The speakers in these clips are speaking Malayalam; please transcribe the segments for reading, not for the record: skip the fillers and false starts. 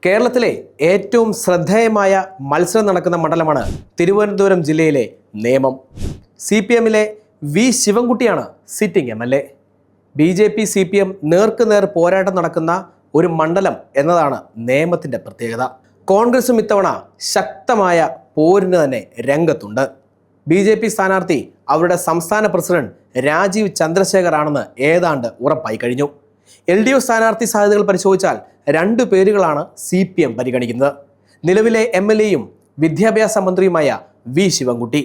കേരളത്തിലെ ഏറ്റവും ശ്രദ്ധേയമായ മത്സരം നടക്കുന്ന മണ്ഡലമാണ് തിരുവനന്തപുരം ജില്ലയിലെ നേമം. CPMലെ വി ശിവൻകുട്ടിയാണ് സിറ്റിംഗ് MLA. BJP CPM നേർക്കുനേർ പോരാട്ടം നടക്കുന്ന ഒരു മണ്ഡലം എന്നതാണ് നേമത്തിൻ്റെ പ്രത്യേകത. കോൺഗ്രസും ഇത്തവണ ശക്തമായ പോരിന് തന്നെ രംഗത്തുണ്ട്. BJP സ്ഥാനാർത്ഥി അവരുടെ സംസ്ഥാന പ്രസിഡന്റ് രാജീവ് ചന്ദ്രശേഖർ ആണെന്ന് ഏതാണ്ട് ഉറപ്പായി കഴിഞ്ഞു. LDF സ്ഥാനാർത്ഥി സാധ്യതകൾ പരിശോധിച്ചാൽ 2 പേരുകളാണ് CPM പരിഗണിക്കുന്നത്. നിലവിലെ MLAയും വിദ്യാഭ്യാസ മന്ത്രിയുമായ വി ശിവൻകുട്ടി,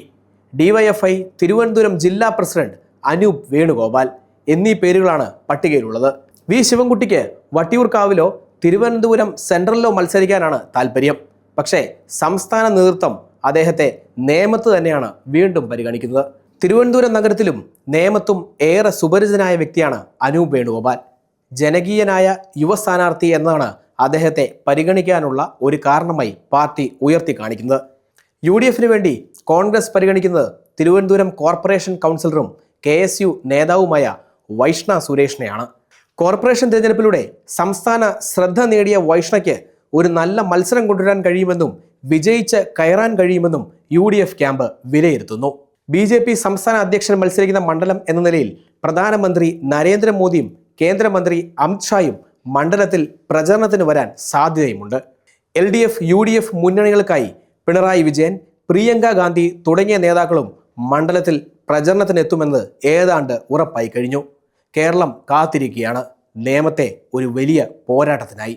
DYFI തിരുവനന്തപുരം ജില്ലാ പ്രസിഡന്റ് അനൂപ് വേണുഗോപാൽ എന്നീ പേരുകളാണ് പട്ടികയിലുള്ളത്. വി ശിവൻകുട്ടിക്ക് വട്ടിയൂർക്കാവിലോ തിരുവനന്തപുരം സെൻട്രലിലോ മത്സരിക്കാനാണ് താല്പര്യം. പക്ഷേ സംസ്ഥാന നേതൃത്വം അദ്ദേഹത്തെ നേമത്ത് തന്നെയാണ് വീണ്ടും പരിഗണിക്കുന്നത്. തിരുവനന്തപുരം നഗരത്തിലും നേമത്തും ഏറെ സുപരിചിതനായ വ്യക്തിയാണ് അനൂപ് വേണുഗോപാൽ. ജനകീയനായ യുവ സ്ഥാനാർത്ഥി എന്നാണ് അദ്ദേഹത്തെ പരിഗണിക്കാനുള്ള ഒരു കാരണമായി പാർട്ടി ഉയർത്തി കാണിക്കുന്നത്. UDFന് വേണ്ടി കോൺഗ്രസ് പരിഗണിക്കുന്നത് തിരുവനന്തപുരം കോർപ്പറേഷൻ കൗൺസിലറും KSU നേതാവുമായ വൈഷ്ണ സുരേഷിനെയാണ്. കോർപ്പറേഷൻ തിരഞ്ഞെടുപ്പിലൂടെ സംസ്ഥാന ശ്രദ്ധ നേടിയ വൈഷ്ണയ്ക്ക് ഒരു നല്ല മത്സരം കൊണ്ടുവരാൻ കഴിയുമെന്നും വിജയിച്ച് കയറാൻ കഴിയുമെന്നും UDF ക്യാമ്പ് വിലയിരുത്തുന്നു. BJP സംസ്ഥാന അധ്യക്ഷൻ മത്സരിക്കുന്ന മണ്ഡലം എന്ന നിലയിൽ പ്രധാനമന്ത്രി നരേന്ദ്രമോദിയും കേന്ദ്രമന്ത്രി അമിത് ഷായും മണ്ഡലത്തിൽ പ്രചരണത്തിന് വരാൻ സാധ്യതയുമുണ്ട്. LDF UDF മുന്നണികൾക്കായി പിണറായി വിജയൻ, പ്രിയങ്ക ഗാന്ധി തുടങ്ങിയ നേതാക്കളും മണ്ഡലത്തിൽ പ്രചരണത്തിനെത്തുമെന്ന് ഏതാണ്ട് ഉറപ്പായി കഴിഞ്ഞു. കേരളം കാത്തിരിക്കുകയാണ് നേമത്തെ ഒരു വലിയ പോരാട്ടത്തിനായി.